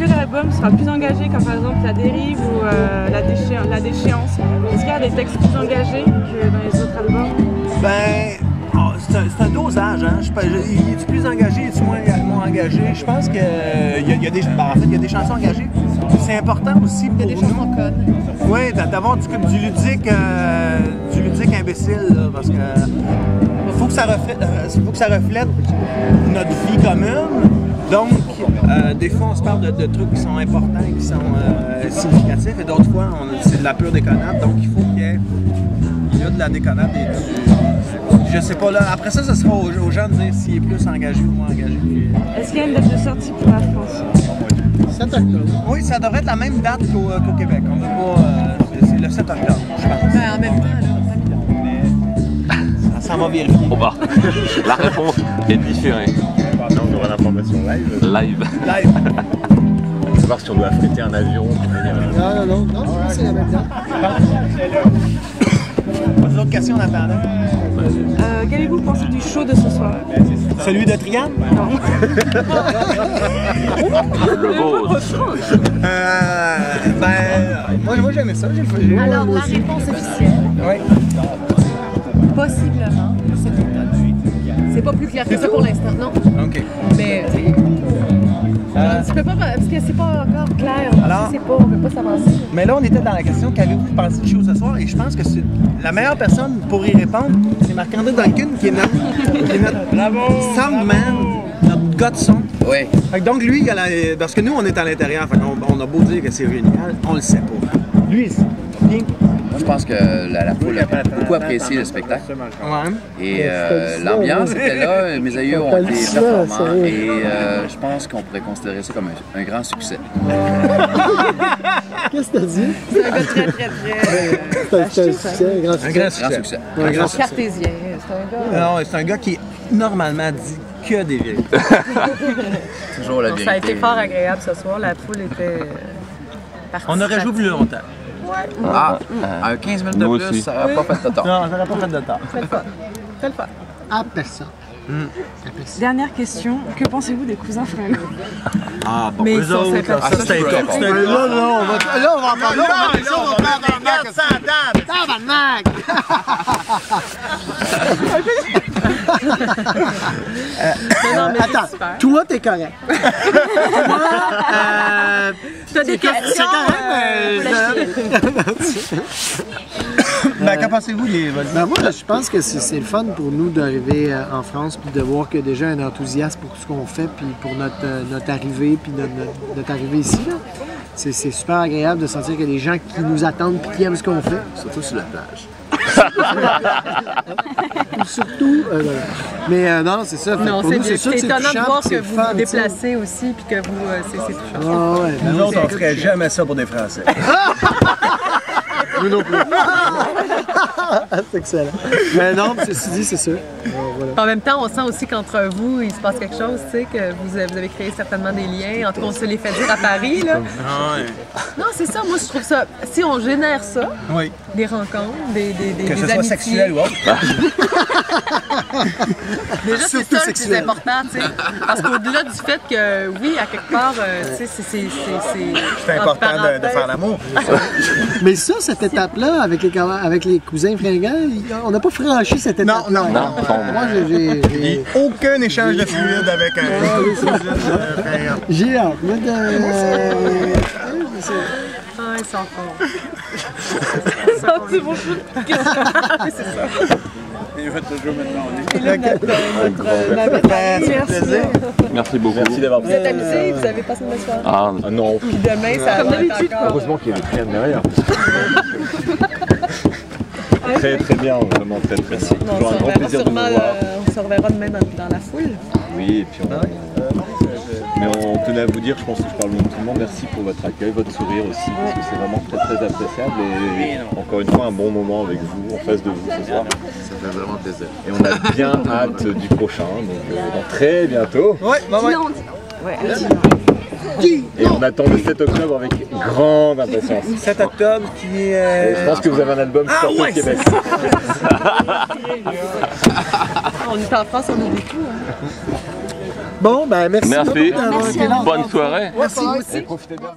que l'album sera plus engagé, comme par exemple La Dérive ou la Déchéance? Est-ce qu'il y a des textes plus engagés que dans les autres albums? Ben, c'est un dosage, hein. Il est plus engagé, il est moins engagé? Je pense qu'il y a des chansons engagées. C'est important aussi pour nous. Il y a des chansons connes. Oui, d'avoir du ludique imbécile, là, parce que faut que ça reflète notre vie commune. Donc, des fois, on se parle de trucs qui sont importants, qui sont significatifs, et d'autres fois, c'est de la pure déconnade. Donc, il faut qu'il y ait de la déconnade et je sais pas, là. Après ça, ce sera aux gens de dire s'il est plus engagé ou moins engagé. Est-ce qu'il y a une date de sortie pour la France? 7 octobre. Oui, ça devrait être la même date qu'au Québec. On veut pas. C'est le 7 octobre, je pense. Ben, en même temps, là, ça va vérifier. Bon bah, la réponse est différée. Non, on aura l'information live. Live. On va savoir si on doit affréter un avion pour venir. Non, je pense que c'est la même date. Pas d'autres questions en attendant? Qu'avez-vous pensé du show de ce soir? Celui de Trian? Non. Le vôtre. Moi j'aimais ça, j'ai le fait. alors, la réponse officielle, Oui. possiblement, cet automne. C'est pas plus clair que ça pour l'instant, non. OK. Mais, tu peux pas, parce que c'est pas encore clair. Alors? On peut pas s'avancer. Mais là, on était dans la question qu'avez-vous pensé du show ce soir? Et je pense que la meilleure personne pour y répondre, c'est Marc-André Duncan, qui est notre soundman, notre gars de son. Oui. Fait que donc, lui, parce que nous, on est à l'intérieur, fait on a beau dire que c'est génial, on le sait pas. Lui, bien. Moi, je pense que la foule a beaucoup apprécié le spectacle. Ouais. Et l'ambiance était là, mes aïeux ont été performants et je pense qu'on pourrait considérer ça comme un grand succès. Qu'est-ce que t'as dit? C'est un gars très. C'est un succès, un grand succès. Un grand succès. Un grand succès. Cartésien. C'est un gars. Non, c'est un gars qui normalement dit que des vieilles. Toujours la Non, vérité. ça a été fort agréable ce soir. La foule était On aurait joué plus longtemps. Ah, un 15 minutes de Nous plus, aussi. ça n'aurait pas fait de temps. Non, ça n'aurait pas fait de temps. Très le fun. À personne. Dernière question, que pensez-vous des cousins fringants? Ah, bon, Mais eux ils sont autres, sympathiques. ça c'était un coup. Là, on va en parler. On va faire tabarnak! Non, mais Attends, super. toi, t'es correct. Moi, T'as des questions? Ben, qu'en pensez-vous des Ben moi, je pense que c'est le fun pour nous d'arriver en France puis de voir qu'il y a déjà un enthousiasme pour ce qu'on fait puis pour notre arrivée puis notre arrivée ici. C'est super agréable de sentir qu'il y a des gens qui nous attendent puis qui aiment ce qu'on fait. Surtout sur la plage. Surtout, mais non, c'est ça. Non, pour nous, c'est sûr que c'est étonnant de touchant, voir puis que c'est vous fun, vous tu sais. déplacez aussi puis que vous, c'est touchant. Ah ouais, Nous autres, on ferait jamais ça pour des Français. nous non plus. C'est excellent. Mais non, ceci dit, c'est sûr. Voilà. En même temps, on sent aussi qu'entre vous, il se passe quelque chose, tu sais, que vous avez créé certainement des liens. En tout cas, on se les fait dire à Paris, là. Non, c'est ça. Moi, je trouve ça... Si on génère ça, Oui. des rencontres, des Que ce soit amitiés... sexuel ou autre. Déjà, c'est Surtout ça le plus sexuel. important, tu sais. Parce qu'au-delà du fait que, oui, à quelque part, tu sais, C'est important de faire l'amour. Mais ça, cette étape-là, avec les cousins fringants, on n'a pas franchi cette étape. Non. Moi, j'ai Aucun échange de fluide avec un cousin frère. j'ai hâte. Moi, Ah, ils sont forts. C'est bon. C'est ça. Et votre jeu maintenant, on est. Et là, notre Merci. Merci beaucoup. Merci d'avoir Vous êtes amusés, vous avez passé une bonne soirée. Ah, Ah non, Puis demain, ça va être encore... heureusement qu'il y avait rien derrière. Très très bien, vraiment très très bien. Non, Toujours un grand plaisir de vous voir. on se reverra demain dans la foule. Oui, et puis mais on tenait à vous dire, je pense que je parle au nom de tout le monde, merci pour votre accueil, votre sourire aussi, parce que c'est vraiment très très appréciable et encore une fois un bon moment avec vous, en face de vous ce soir. Ça fait vraiment plaisir. Et on a bien hâte du prochain, donc dans très bientôt. Ouais, Et on attend le 7 octobre avec grande impatience. 7 octobre qui Et est... je pense que vous avez un album qui sort au Québec. On est en France, on oublie tout. Hein. Bon, ben merci. Merci. beaucoup d'avoir été là. Bonne soirée. Merci aussi. Profitez bien.